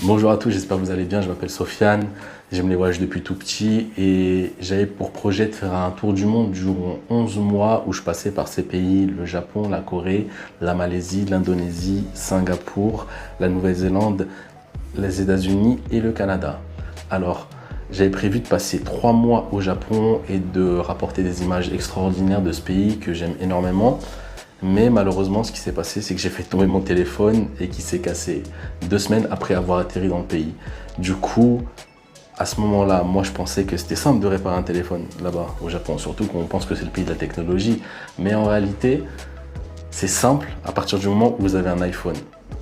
Bonjour à tous, j'espère que vous allez bien. Je m'appelle Sofiane, j'aime les voyages depuis tout petit et j'avais pour projet de faire un tour du monde durant 11 mois où je passais par ces pays, le Japon, la Corée, la Malaisie, l'Indonésie, Singapour, la Nouvelle-Zélande, les États-Unis et le Canada. Alors, j'avais prévu de passer 3 mois au Japon et de rapporter des images extraordinaires de ce pays que j'aime énormément. Mais malheureusement, ce qui s'est passé, c'est que j'ai fait tomber mon téléphone et qu'il s'est cassé 2 semaines après avoir atterri dans le pays. Du coup, à ce moment-là, moi je pensais que c'était simple de réparer un téléphone là-bas au Japon, surtout qu'on pense que c'est le pays de la technologie. Mais en réalité, c'est simple à partir du moment où vous avez un iPhone.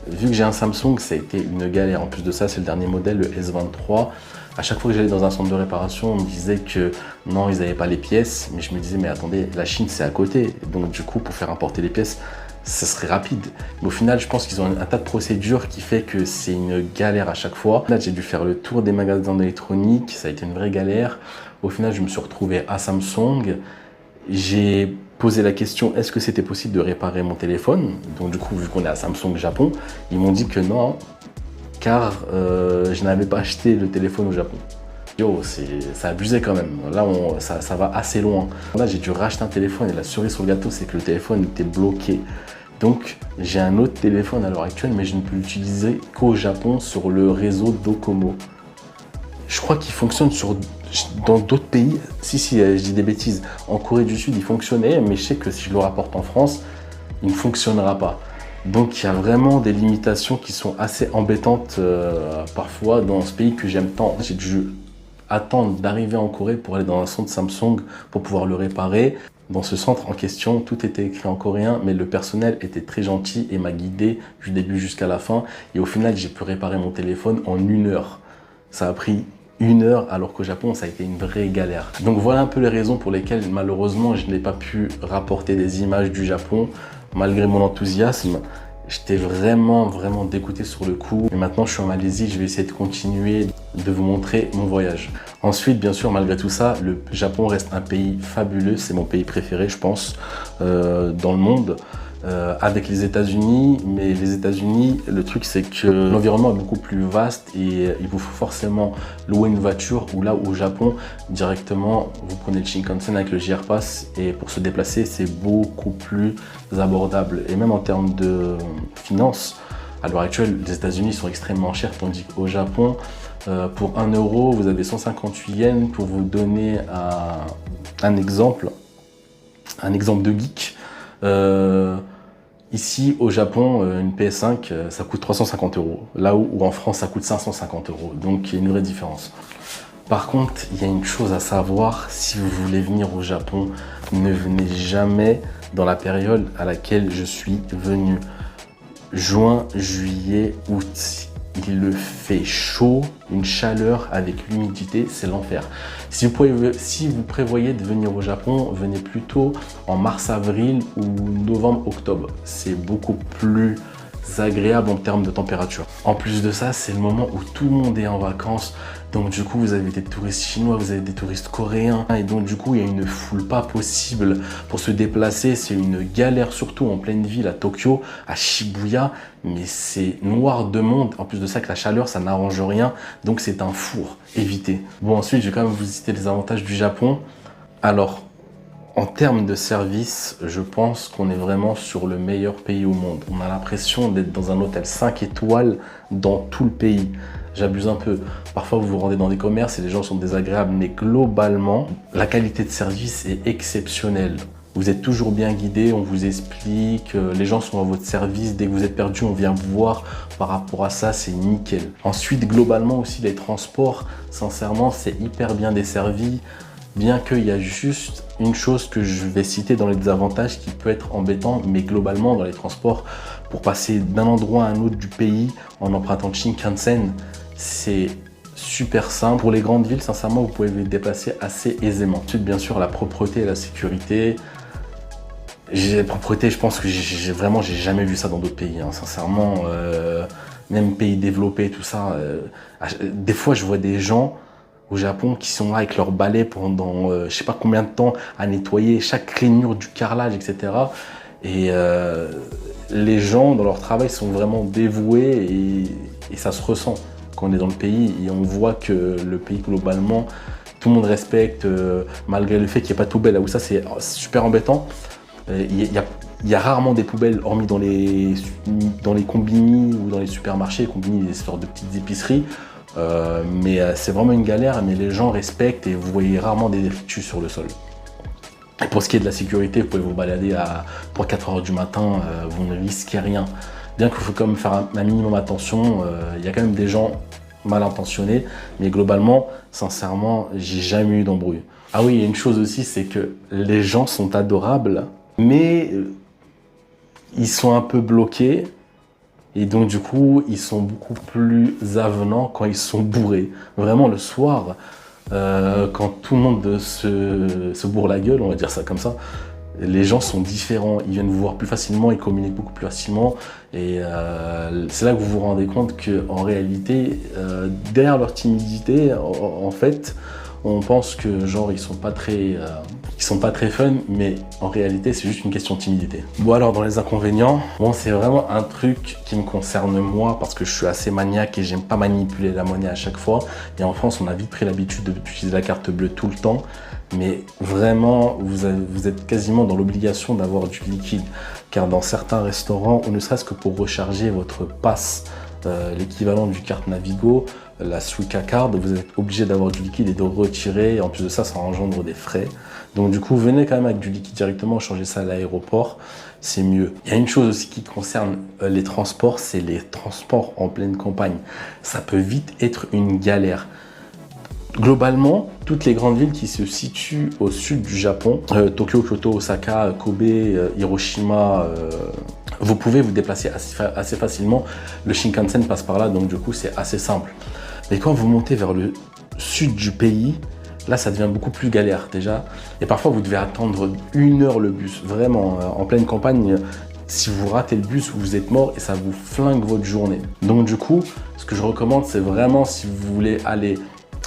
Vu que j'ai un Samsung, ça a été une galère. En plus de ça, c'est le dernier modèle, le S23. À chaque fois que j'allais dans un centre de réparation, on me disait que non, ils n'avaient pas les pièces. Mais je me disais, mais attendez, la Chine, c'est à côté. Donc du coup, pour faire importer les pièces, ça serait rapide. Mais au final, je pense qu'ils ont un tas de procédures qui fait que c'est une galère à chaque fois. Là, j'ai dû faire le tour des magasins d'électronique. Ça a été une vraie galère. Au final, je me suis retrouvé à Samsung. J'ai posé la question, est-ce que c'était possible de réparer mon téléphone? Donc du coup, vu qu'on est à Samsung Japon, ils m'ont dit que non, car je n'avais pas acheté le téléphone au Japon. Yo, ça abusé quand même. Là, ça va assez loin. Là, j'ai dû racheter un téléphone et la cerise sur le gâteau, c'est que le téléphone était bloqué. Donc, j'ai un autre téléphone à l'heure actuelle, mais je ne peux l'utiliser qu'au Japon sur le réseau Docomo. Je crois qu'il fonctionne dans d'autres pays. Si, je dis des bêtises. En Corée du Sud, il fonctionnait, mais je sais que si je le rapporte en France, il ne fonctionnera pas. Donc il y a vraiment des limitations qui sont assez embêtantes parfois dans ce pays que j'aime tant. J'ai dû attendre d'arriver en Corée pour aller dans un centre Samsung pour pouvoir le réparer. Dans ce centre en question, tout était écrit en coréen, mais le personnel était très gentil et m'a guidé du début jusqu'à la fin. Et au final, j'ai pu réparer mon téléphone en 1 heure. Ça a pris 1 heure, alors qu'au Japon, ça a été une vraie galère. Donc voilà un peu les raisons pour lesquelles, malheureusement, je n'ai pas pu rapporter des images du Japon. Malgré mon enthousiasme, j'étais vraiment dégoûté sur le coup. Et maintenant, je suis en Malaisie, je vais essayer de continuer de vous montrer mon voyage. Ensuite, bien sûr, malgré tout ça, le Japon reste un pays fabuleux. C'est mon pays préféré, je pense, dans le monde. Avec les États-Unis, mais les États-Unis, le truc c'est que l'environnement est beaucoup plus vaste et il vous faut forcément louer une voiture, ou là au Japon, directement vous prenez le Shinkansen avec le JR Pass et pour se déplacer c'est beaucoup plus abordable. Et même en termes de finances, à l'heure actuelle les États-Unis sont extrêmement chers, tandis qu'au Japon pour 1 euro vous avez 158 yens. Pour vous donner un exemple de geek, ici au Japon, une PS5 ça coûte 350 €, là où en France ça coûte 550 €, donc il y a une vraie différence. Par contre, il y a une chose à savoir, si vous voulez venir au Japon, ne venez jamais dans la période à laquelle je suis venu. Juin, juillet, août. Il fait chaud, une chaleur avec l'humidité, c'est l'enfer. Si vous prévoyez de venir au Japon, venez plutôt en mars-avril ou novembre-octobre. C'est beaucoup plus agréable en termes de température. En plus de ça, c'est le moment où tout le monde est en vacances. Donc du coup, vous avez des touristes chinois, vous avez des touristes coréens. Et donc du coup, il y a une foule pas possible pour se déplacer. C'est une galère, surtout en pleine ville, à Tokyo, à Shibuya. Mais c'est noir de monde. En plus de ça, que la chaleur, ça n'arrange rien. Donc c'est un four. Évitez. Bon, ensuite, je vais quand même vous citer les avantages du Japon. Alors, en termes de service, je pense qu'on est vraiment sur le meilleur pays au monde. On a l'impression d'être dans un hôtel 5 étoiles dans tout le pays. J'abuse un peu. Parfois, vous vous rendez dans des commerces et les gens sont désagréables, mais globalement, la qualité de service est exceptionnelle. Vous êtes toujours bien guidé, on vous explique, les gens sont à votre service. Dès que vous êtes perdu, on vient vous voir. Par rapport à ça, c'est nickel. Ensuite, globalement aussi, les transports, sincèrement, c'est hyper bien desservi. Bien qu'il y a juste une chose que je vais citer dans les désavantages qui peut être embêtant, mais globalement dans les transports, pour passer d'un endroit à un autre du pays en empruntant le Shinkansen, c'est super simple. Pour les grandes villes, sincèrement, vous pouvez vous déplacer assez aisément. Ensuite, bien sûr, la propreté et la sécurité. La propreté, je pense que j'ai jamais vu ça dans d'autres pays, hein. Sincèrement, même pays développés, tout ça. Des fois, je vois des gens au Japon qui sont là avec leur balai pendant je sais pas combien de temps à nettoyer chaque rainure du carrelage, etc. Et les gens dans leur travail sont vraiment dévoués et ça se ressent. quand on est dans le pays et on voit que le pays globalement, tout le monde respecte, malgré le fait qu'il n'y ait pas de poubelle. Là où ça, c'est super embêtant. Il y a rarement des poubelles, hormis dans les combini ou dans les supermarchés. Les combini, des sortes de petites épiceries. Mais c'est vraiment une galère, mais les gens respectent et vous voyez rarement des détritus sur le sol. Et pour ce qui est de la sécurité, vous pouvez vous balader à 3-4 heures du matin, vous ne risquez rien. Bien qu'il faut quand même faire un minimum attention, il y a quand même des gens mal intentionnés, mais globalement, sincèrement, j'ai jamais eu d'embrouille. Ah oui, il y a une chose aussi, c'est que les gens sont adorables, mais ils sont un peu bloqués, et donc du coup, ils sont beaucoup plus avenants quand ils sont bourrés. Vraiment, le soir, quand tout le monde se bourre la gueule, on va dire ça comme ça, les gens sont différents, ils viennent vous voir plus facilement, ils communiquent beaucoup plus facilement et c'est là que vous vous rendez compte qu'en réalité, derrière leur timidité, en fait, on pense que genre ils sont pas très fun, mais en réalité c'est juste une question de timidité. Bon alors dans les inconvénients, bon c'est vraiment un truc qui me concerne moi parce que je suis assez maniaque et j'aime pas manipuler la monnaie à chaque fois. Et en France on a vite pris l'habitude d'utiliser la carte bleue tout le temps. Mais vraiment, vous êtes quasiment dans l'obligation d'avoir du liquide. Car dans certains restaurants, ou ne serait-ce que pour recharger votre passe, l'équivalent du carte Navigo, la Suica Card, vous êtes obligé d'avoir du liquide et de retirer. Et en plus de ça, ça engendre des frais. Donc du coup, venez quand même avec du liquide directement, changer ça à l'aéroport, c'est mieux. Il y a une chose aussi qui concerne les transports, c'est les transports en pleine campagne. Ça peut vite être une galère. Globalement, toutes les grandes villes qui se situent au sud du Japon, Tokyo, Kyoto, Osaka, Kobe, Hiroshima, vous pouvez vous déplacer assez facilement. Le Shinkansen passe par là, donc du coup c'est assez simple. Mais quand vous montez vers le sud du pays, là ça devient beaucoup plus galère déjà. Et parfois vous devez attendre 1 heure le bus, vraiment, en pleine campagne. Si vous ratez le bus, vous êtes mort et ça vous flingue votre journée. Donc du coup, ce que je recommande, c'est vraiment si vous voulez aller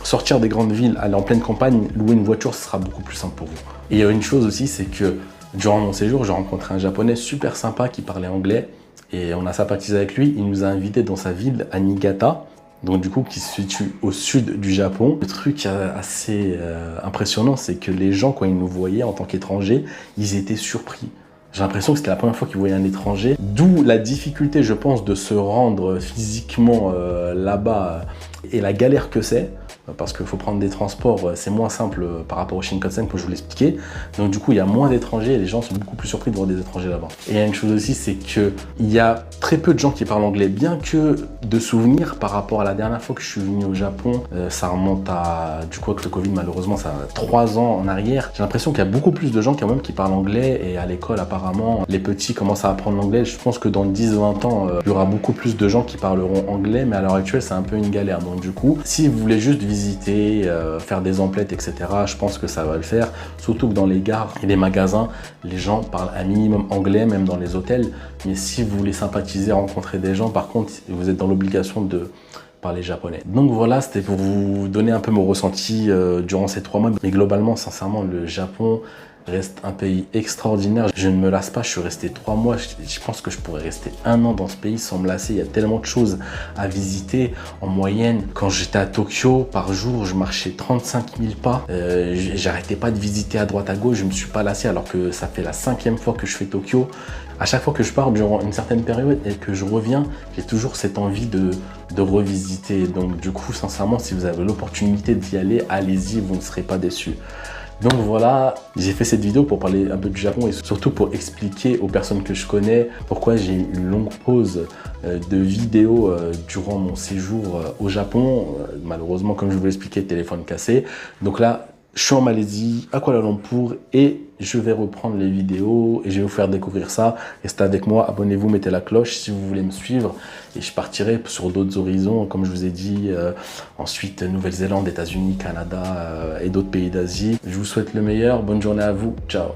sortir des grandes villes, aller en pleine campagne, louer une voiture, ce sera beaucoup plus simple pour vous. Et il y a une chose aussi, c'est que durant mon séjour, j'ai rencontré un Japonais super sympa qui parlait anglais et on a sympathisé avec lui. Il nous a invités dans sa ville à Niigata, donc du coup qui se situe au sud du Japon. Le truc assez impressionnant, c'est que les gens, quand ils nous voyaient en tant qu'étrangers, ils étaient surpris. J'ai l'impression que c'était la première fois qu'ils voyaient un étranger, d'où la difficulté, je pense, de se rendre physiquement là-bas et la galère que c'est. Parce qu'il faut prendre des transports, c'est moins simple par rapport au Shinkansen, comme je vous l'expliquais. Donc du coup, il y a moins d'étrangers et les gens sont beaucoup plus surpris de voir des étrangers là-bas. Et il y a une chose aussi, c'est qu'il y a très peu de gens qui parlent anglais, bien que de souvenirs par rapport à la dernière fois que je suis venu au Japon, ça remonte à, du coup avec le Covid malheureusement, ça a 3 ans en arrière. J'ai l'impression qu'il y a beaucoup plus de gens quand même qui parlent anglais et à l'école apparemment, les petits commencent à apprendre l'anglais. Je pense que dans 10-20 ans, il y aura beaucoup plus de gens qui parleront anglais, mais à l'heure actuelle, c'est un peu une galère. Donc du coup, si vous voulez juste visiter, faire des emplettes, etc. Je pense que ça va le faire. Surtout que dans les gares et les magasins, les gens parlent un minimum anglais, même dans les hôtels. Mais si vous voulez sympathiser, rencontrer des gens, par contre, vous êtes dans l'obligation de parler japonais. Donc voilà, c'était pour vous donner un peu mon ressenti durant ces 3 mois. Mais globalement, sincèrement, le Japon reste un pays extraordinaire. Je ne me lasse pas, je suis resté 3 mois. Je pense que je pourrais rester 1 an dans ce pays sans me lasser. Il y a tellement de choses à visiter. En moyenne, quand j'étais à Tokyo, par jour, je marchais 35 000 pas. J'arrêtais pas de visiter à droite à gauche. Je me suis pas lassé alors que ça fait la 5e fois que je fais Tokyo. À chaque fois que je pars durant une certaine période et que je reviens, j'ai toujours cette envie de revisiter. Donc du coup, sincèrement, si vous avez l'opportunité d'y aller, allez-y, vous ne serez pas déçus. Donc voilà, j'ai fait cette vidéo pour parler un peu du Japon et surtout pour expliquer aux personnes que je connais pourquoi j'ai eu une longue pause de vidéos durant mon séjour au Japon. Malheureusement, comme je vous l'ai expliqué, téléphone cassé. Donc là, je suis en Malaisie, à Kuala Lumpur et je vais reprendre les vidéos et je vais vous faire découvrir ça. Restez avec moi, abonnez-vous, mettez la cloche si vous voulez me suivre et je partirai sur d'autres horizons, comme je vous ai dit, ensuite Nouvelle-Zélande, États-Unis, Canada et d'autres pays d'Asie. Je vous souhaite le meilleur, bonne journée à vous, ciao.